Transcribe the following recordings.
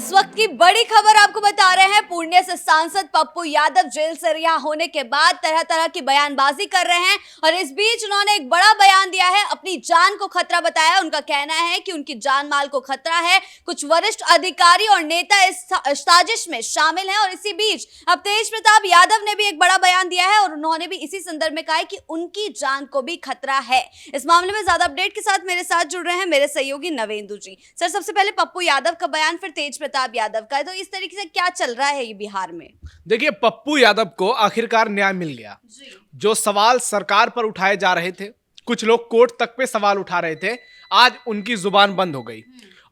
इस वक्त की बड़ी खबर आपको बता रहे हैं। पूर्णिया से सांसद पप्पू यादव जेल से रिहा होने के बाद तरह तरह की बयानबाजी कर रहे हैं और इस बीच उन्होंने एक बड़ा बयान दिया है, अपनी जान को खतरा बताया। उनका कहना है कि उनकी जान माल को खतरा है। कुछ वरिष्ठ अधिकारी और नेता इस साजिश में शामिल हैं और इसी बीच अब तेज प्रताप यादव ने भी एक बड़ा बयान दिया है और उन्होंने भी इसी संदर्भ में कहा है कि उनकी जान को भी खतरा है। इस मामले में ज्यादा अपडेट के साथ मेरे साथ जुड़ रहे हैं मेरे सहयोगी नवेंदु जी। सर, सबसे पहले पप्पू यादव का बयान, फिर तेज प्रताप यादव का, तो इस तरीके से क्या चल रहा है ये बिहार में? देखिए, पप्पू यादव को आखिरकार न्याय मिल गया। जो सवाल सरकार पर उठाए जा रहे थे, कुछ लोग कोर्ट तक पे सवाल उठा रहे थे, आज उनकी जुबान बंद हो गई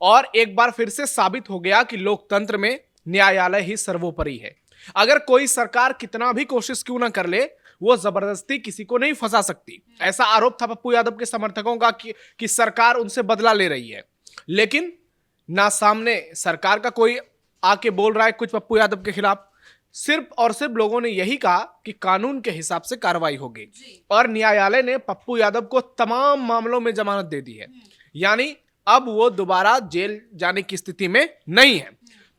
और एक बार फिर से साबित हो गया कि लोकतंत्र में न्यायालय ही सर्वोपरि है। अगर कोई सरकार कितना भी कोशिश क्यों ना कर ले, वो जबरदस्ती किसी को नहीं फंसा सकती। ऐसा आरोप था पप्पू यादव के समर्थकों का कि सरकार उनसे बदला ले रही है, लेकिन ना सामने सरकार का कोई आके बोल रहा है कुछ पप्पू यादव के खिलाफ। सिर्फ और सिर्फ लोगों ने यही कहा कि कानून के हिसाब से कार्रवाई होगी और न्यायालय ने पप्पू यादव को तमाम मामलों में जमानत दे दी है। यानी अब वो दोबारा जेल जाने की स्थिति में नहीं है।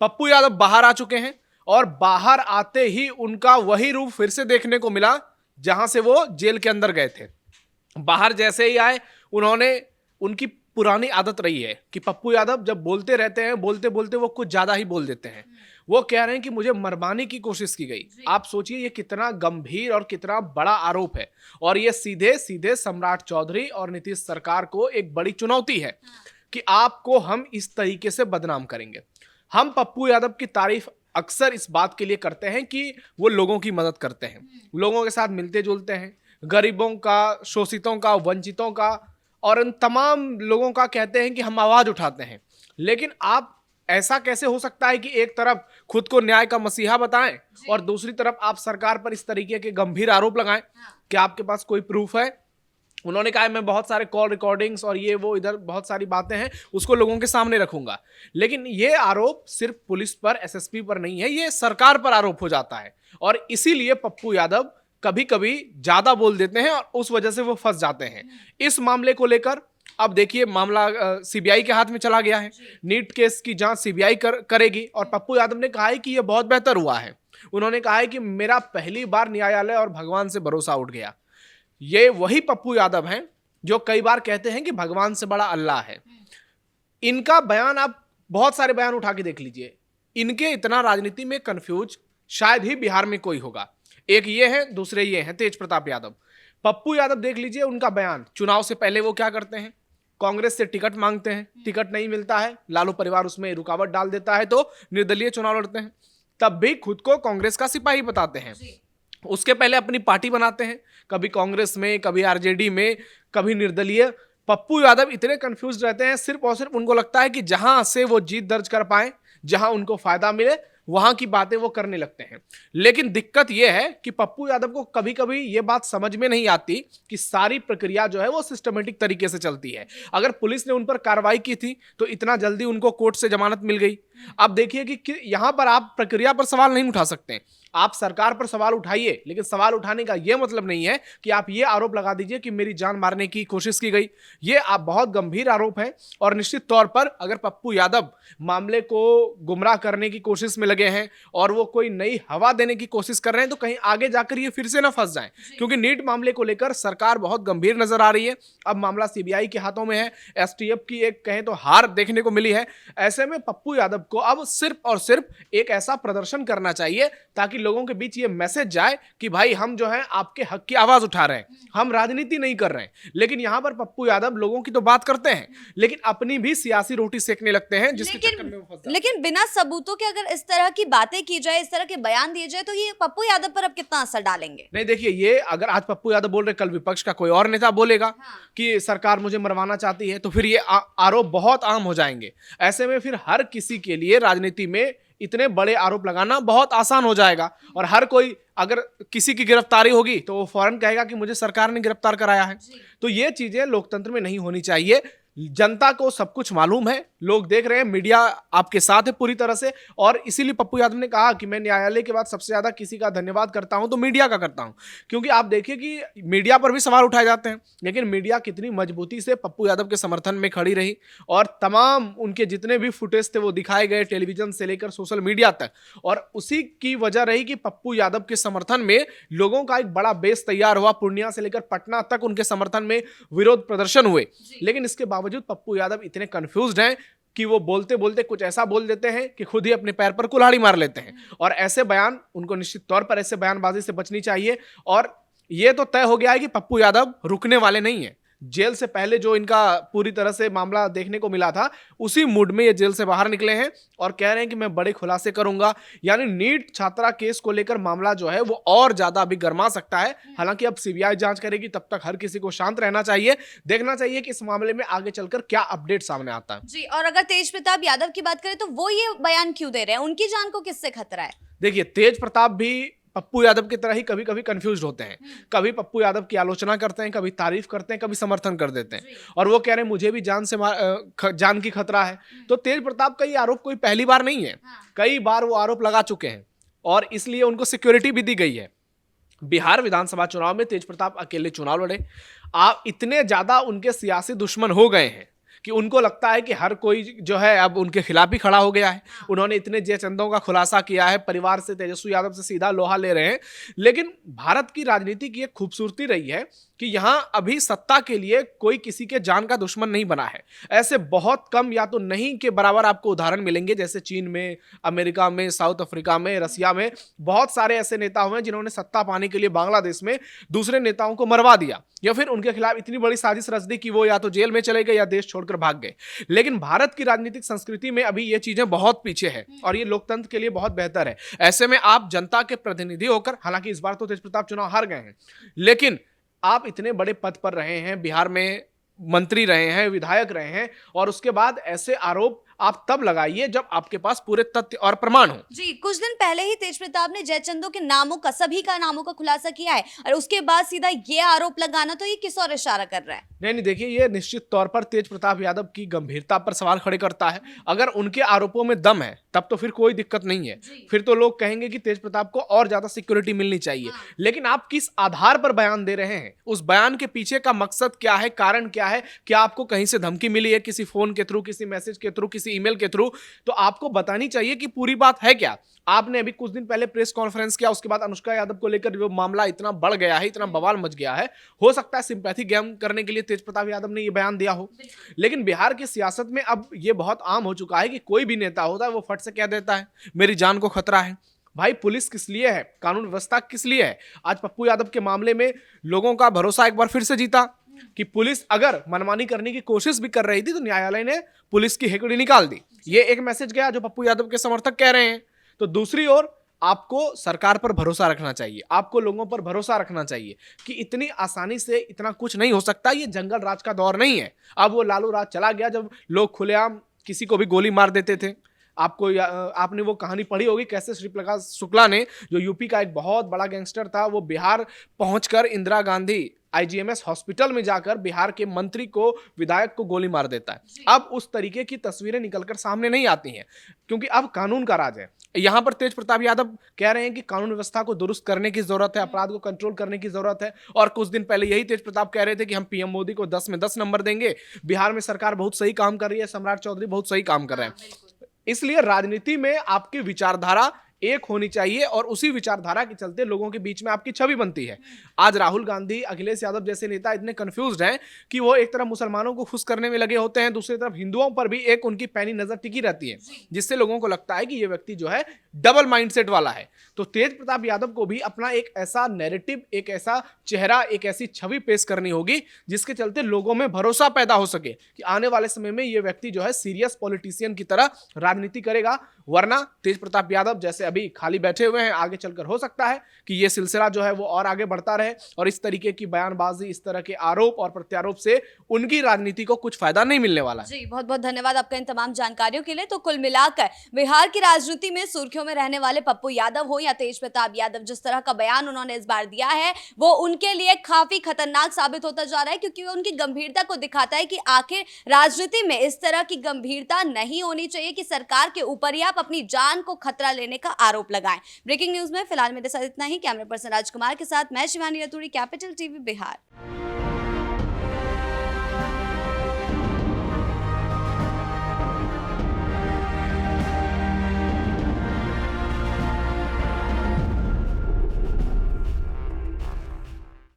पप्पू यादव बाहर आ चुके हैं और बाहर आते ही उनका वही रूप फिर से देखने को मिला जहां से वो जेल के अंदर गए थे। बाहर जैसे ही आए, उनकी पुरानी आदत रही है कि पप्पू यादव जब बोलते रहते हैं, बोलते बोलते वो कुछ ज्यादा ही बोल देते हैं। वो कह रहे हैं कि मुझे मरवाने की कोशिश की गई। आप सोचिए ये कितना गंभीर और कितना बड़ा आरोप है और ये सीधे सीधे सम्राट चौधरी और नीतीश सरकार को एक बड़ी चुनौती है कि आपको हम इस तरीके से बदनाम करेंगे। हम पप्पू यादव की तारीफ अक्सर इस बात के लिए करते हैं कि वो लोगों की मदद करते हैं, लोगों के साथ मिलते जुलते हैं, गरीबों का, शोषितों का, वंचितों का और उन तमाम लोगों का कहते हैं कि हम आवाज उठाते हैं। लेकिन आप ऐसा कैसे हो सकता है कि एक तरफ खुद को न्याय का मसीहा बताएं और दूसरी तरफ आप सरकार पर इस तरीके के गंभीर आरोप लगाएं? क्या आपके पास कोई प्रूफ है? उन्होंने कहा मैं बहुत सारे कॉल रिकॉर्डिंग्स और ये वो इधर बहुत सारी बातें हैं, उसको लोगों के सामने रखूंगा। लेकिन ये आरोप सिर्फ पुलिस पर, एसएसपी पर नहीं है, ये सरकार पर आरोप हो जाता है और इसीलिए पप्पू यादव कभी कभी ज्यादा बोल देते हैं और उस वजह से वो फंस जाते हैं। इस मामले को लेकर अब देखिए मामला सीबीआई के हाथ में चला गया है। नीट केस की जांच सीबीआई करेगी और पप्पू यादव ने कहा है कि यह बहुत बेहतर हुआ है। उन्होंने कहा है कि मेरा पहली बार न्यायालय और भगवान से भरोसा उठ गया। ये वही पप्पू यादव हैं जो कई बार कहते हैं कि भगवान से बड़ा अल्लाह है। इनका बयान आप बहुत सारे बयान उठा के देख लीजिए, इनके इतना राजनीति में कंफ्यूज शायद ही बिहार में कोई होगा। एक ये है, दूसरे ये हैं तेज प्रताप यादव। पप्पू यादव देख लीजिए उनका बयान, चुनाव से पहले वो क्या करते हैं, कांग्रेस से टिकट मांगते हैं, टिकट नहीं मिलता है, लालू परिवार उसमें रुकावट डाल देता है तो निर्दलीय चुनाव लड़ते हैं, तब भी खुद को कांग्रेस का सिपाही बताते हैं। उसके पहले अपनी पार्टी बनाते हैं, कभी कांग्रेस में, कभी आरजेडी में, कभी निर्दलीय। पप्पू यादव इतने कंफ्यूज रहते हैं, सिर्फ और सिर्फ उनको लगता है कि जहां से वो जीत दर्ज कर पाए, जहां उनको फायदा मिले, वहां की बातें वो करने लगते हैं। लेकिन दिक्कत यह है कि पप्पू यादव को कभी कभी ये बात समझ में नहीं आती कि सारी प्रक्रिया जो है वो सिस्टमेटिक तरीके से चलती है। अगर पुलिस ने उन पर कार्रवाई की थी तो इतना जल्दी उनको कोर्ट से जमानत मिल गई। अब देखिए कि यहां पर आप प्रक्रिया पर सवाल नहीं उठा सकते। आप सरकार पर सवाल उठाइए, लेकिन सवाल उठाने का यह मतलब नहीं है कि आप ये आरोप लगा दीजिए कि मेरी जान मारने की कोशिश की गई। ये आप बहुत गंभीर आरोप है और निश्चित तौर पर अगर पप्पू यादव मामले को गुमराह करने की कोशिश में लगे हैं और वो कोई नई हवा देने की कोशिश कर रहे हैं तो कहीं आगे जाकर ये फिर से ना फंस जाएं, क्योंकि नीट मामले को लेकर सरकार बहुत गंभीर नजर आ रही है। अब मामला सीबीआई के हाथों में है, एसटीएफ की एक कहें तो हार देखने को मिली है। ऐसे में पप्पू यादव को अब सिर्फ और सिर्फ एक ऐसा प्रदर्शन करना चाहिए ताकि लोगों के बीच ये मैसेज जाए कि भाई हम जो है आपके हक की आवाज उठा रहे हैं, हम राजनीति नहीं कर रहे हैं। लेकिन यहां पर पप्पू यादव लोगों की तो बात करते हैं लेकिन अपनी भी सियासी रोटी सेकने लगते हैं, जिसके चक्कर में वो फंस जाते हैं। लेकिन बिना सबूतों के अगर इस तरह की बातें की जाए, इस तरह के बयान दिए जाए, तो ये पप्पू यादव पर अब कितना असर डालेंगे? नहीं देखिए, ये अगर आज पप्पू यादव बोल रहे, कल विपक्ष का कोई और नेता बोलेगा कि सरकार मुझे मरवाना चाहती है, तो फिर ये आरोप बहुत आम हो जाएंगे। ऐसे में फिर हर किसी के लिए राजनीति में इतने बड़े आरोप लगाना बहुत आसान हो जाएगा और हर कोई अगर किसी की गिरफ्तारी होगी तो वो फौरन कहेगा कि मुझे सरकार ने गिरफ्तार कराया है। तो ये चीजें लोकतंत्र में नहीं होनी चाहिए। जनता को सब कुछ मालूम है, लोग देख रहे हैं, मीडिया आपके साथ है पूरी तरह से। और इसीलिए पप्पू यादव ने कहा कि मैं न्यायालय के बाद सबसे ज्यादा किसी का धन्यवाद करता हूं तो मीडिया का करता हूं, क्योंकि आप देखिए कि मीडिया पर भी सवाल उठाए जाते हैं, लेकिन मीडिया कितनी मजबूती से पप्पू यादव के समर्थन में खड़ी रही और तमाम उनके जितने भी फुटेज थे वो दिखाए गए, टेलीविजन से लेकर सोशल मीडिया तक। और उसी की वजह रही कि पप्पू यादव के समर्थन में लोगों का एक बड़ा बेस तैयार हुआ। पूर्णिया से लेकर पटना तक उनके समर्थन में विरोध प्रदर्शन हुए, लेकिन इसके बावजूद पप्पू यादव इतने कंफ्यूज्ड हैं कि वो बोलते बोलते कुछ ऐसा बोल देते हैं कि खुद ही अपने पैर पर कुल्हाड़ी मार लेते हैं। और ऐसे बयान, उनको निश्चित तौर पर ऐसे बयानबाजी से बचनी चाहिए। और ये तो तय हो गया है कि पप्पू यादव रुकने वाले नहीं है। जेल से पहले जो इनका पूरी तरह से मामला देखने को मिला था, उसी मूड में ये जेल से बाहर निकले हैं और कह रहे हैं कि मैं बड़े खुलासे करूंगा। यानी नीट छात्रा केस को लेकर मामला जो है वो और ज्यादा अभी गर्मा सकता है। हालांकि अब सीबीआई जांच करेगी, तब तक हर किसी को शांत रहना चाहिए, देखना चाहिए कि इस मामले में आगे चलकर क्या अपडेट सामने आता है। जी, और अगर तेज प्रताप यादव की बात करें तो वो ये बयान क्यों दे रहे हैं? उनकी जान को किससे खतरा है? देखिए, तेज प्रताप भी पप्पू यादव की तरह ही कभी कभी कंफ्यूज होते हैं। कभी पप्पू यादव की आलोचना करते हैं, कभी तारीफ करते हैं, कभी समर्थन कर देते हैं। और वो कह रहे हैं मुझे भी जान की खतरा है। तो तेज प्रताप का ये आरोप कोई पहली बार नहीं है, कई बार वो आरोप लगा चुके हैं और इसलिए उनको सिक्योरिटी भी दी गई है। बिहार विधानसभा चुनाव में तेज प्रताप अकेले चुनाव लड़े। आप इतने ज्यादा उनके सियासी दुश्मन हो गए हैं कि उनको लगता है कि हर कोई जो है अब उनके खिलाफ ही खड़ा हो गया है। उन्होंने इतने जयचंदों का खुलासा किया है, परिवार से, तेजस्वी यादव से सीधा लोहा ले रहे हैं। लेकिन भारत की राजनीति की एक खूबसूरती रही है कि यहां अभी सत्ता के लिए कोई किसी के जान का दुश्मन नहीं बना है। ऐसे बहुत कम या तो नहीं के बराबर आपको उदाहरण मिलेंगे, जैसे चीन में, अमेरिका में, साउथ अफ्रीका में, रसिया में बहुत सारे ऐसे नेता हुए जिन्होंने सत्ता पाने के लिए बांग्लादेश में दूसरे नेताओं को मरवा दिया या फिर उनके खिलाफ इतनी बड़ी साजिश रच दी कि वो या तो जेल में चले गए या देश छोड़कर भाग गए। लेकिन भारत की राजनीतिक संस्कृति में अभी ये चीजें बहुत पीछे है और ये लोकतंत्र के लिए बहुत बेहतर है। ऐसे में आप जनता के प्रतिनिधि होकर, हालांकि इस बार तो तेज प्रताप चुनाव हार गए हैं, लेकिन आप इतने बड़े पद पर रहे हैं, बिहार में मंत्री रहे हैं, विधायक रहे हैं, और उसके बाद ऐसे आरोप आप तब लगाइए जब आपके पास पूरे तथ्य और प्रमाण हो। जी, कुछ दिन पहले ही तेज प्रताप ने जयचंदों के नामों का, सभी का नामों का खुलासा किया है और उसके बाद सीधा ये आरोप लगाना, तो ये किस और इशारा कर रहा है? नहीं, देखिए, ये निश्चित तौर पर तेज प्रताप यादव की गंभीरता पर सवाल खड़े करता है। अगर उनके आरोपों में दम है तब तो फिर कोई दिक्कत नहीं है, फिर तो लोग कहेंगे कि तेज प्रताप को और ज्यादा सिक्योरिटी मिलनी चाहिए। लेकिन आप किस आधार पर बयान दे रहे हैं, उस बयान के पीछे का मकसद क्या है, कारण क्या है? क्या आपको कहीं से धमकी मिली है, किसी फोन के थ्रू, किसी मैसेज के थ्रू, किसी ईमेल के थ्रू? तो आपको बतानी चाहिए कि पूरी बात है क्या। आपने अभी कुछ दिन पहले प्रेस कॉन्फ्रेंस किया, उसके बाद अनुष्का यादव को लेकर जो मामला इतना बढ़ गया है, इतना बवाल मच गया है, हो सकता है सिंपैथी गेम करने के लिए तेज प्रताप यादव ने ये बयान दिया हो। लेकिन बिहार की सियासत में अब ये बहुत आम हो चुका है कि कोई भी नेता होता है वो फट से कह देता है मेरी जान को खतरा है। भाई, पुलिस किस लिए है, कानून व्यवस्था किस लिए है? आज पप्पू यादव के मामले में लोगों का भरोसा एक बार फिर से जीता कि पुलिस अगर मनमानी करने की कोशिश भी कर रही थी तो न्यायालय ने पुलिस की हेकड़ी निकाल दी। ये एक मैसेज गया जो पप्पू यादव के समर्थक कह रहे हैं। तो दूसरी ओर आपको सरकार पर भरोसा रखना चाहिए, आपको लोगों पर भरोसा रखना चाहिए कि इतनी आसानी से इतना कुछ नहीं हो सकता। ये जंगल राज का दौर नहीं है। अब वो लालू राज चला गया जब लोग खुलेआम किसी को भी गोली मार देते थे। आपने वो कहानी पढ़ी होगी कैसे श्री प्रकाश शुक्ला ने, जो यूपी का एक बहुत बड़ा गैंगस्टर था, वो बिहार पहुंचकर इंदिरा गांधी आईजीएमएस हॉस्पिटल में जाकर बिहार के मंत्री को, विधायक को गोली मार देता है। अब उस तरीके की तस्वीरें निकलकर सामने नहीं आती हैं क्योंकि अब कानून का राज है। यहां पर तेज प्रताप यादव कह रहे हैं कि कानून व्यवस्था को दुरुस्त करने की जरूरत है, अपराध को कंट्रोल करने की जरूरत है। और कुछ दिन पहले यही तेज प्रताप कह रहे थे कि हम पीएम मोदी को 10 में 10 नंबर देंगे, बिहार में सरकार बहुत सही काम कर रही है, सम्राट चौधरी बहुत सही काम कर रहे हैं। इसलिए राजनीति में आपकी विचारधारा एक होनी चाहिए और उसी विचारधारा के चलते लोगों के बीच में आपकी छवि बनती है। आज राहुल गांधी, अखिलेश यादव जैसे नेता इतने कंफ्यूज्ड हैं कि वो एक तरफ मुसलमानों को खुश करने में लगे होते हैं, दूसरी तरफ हिंदुओं पर भी एक उनकी पैनी नजर टिकी रहती है, जिससे लोगों को लगता है कि ये व्यक्ति जो है डबल माइंडसेट वाला है। तो तेज प्रताप यादव को भी अपना एक ऐसा नैरेटिव, एक ऐसा चेहरा, एक ऐसी छवि पेश करनी होगी जिसके चलते लोगों में भरोसा पैदा हो सके कि आने वाले समय में ये व्यक्ति जो है सीरियस पॉलिटिशियन की तरह राजनीति करेगा। वरना तेज प्रताप यादव जैसे अभी खाली बैठे हुए हैं। आगे चलकर हो सकता है कि ये सिलसिला जो है वो और आगे बढ़ता रहे और इस तरीके की बयानबाजी, इस तरह के आरोप और प्रत्यारोप से उनकी राजनीति को कुछ फायदा नहीं मिलने वाला है। जी, बहुत बहुत धन्यवाद आपका इन तमाम जानकारियों के लिए। तो कुल मिलाकर बिहार की राजनीति में सुर्खियों में रहने वाले पप्पू यादव हो या तेज प्रताप यादव, जिस तरह का बयान उन्होंने इस बार दिया है वो उनके लिए काफी खतरनाक साबित होता जा रहा है, क्योंकि वो उनकी गंभीरता को दिखाता है कि आखिर राजनीति में इस तरह की गंभीरता नहीं होनी चाहिए कि सरकार के ऊपर ही आप अपनी जान को खतरा लेने का आरोप लगाएं। ब्रेकिंग न्यूज में फिलहाल मेरे साथ इतना ही। कैमरा पर्सन राजकुमार के साथ मैं शिवानी रतूड़ी, कैपिटल टीवी बिहार।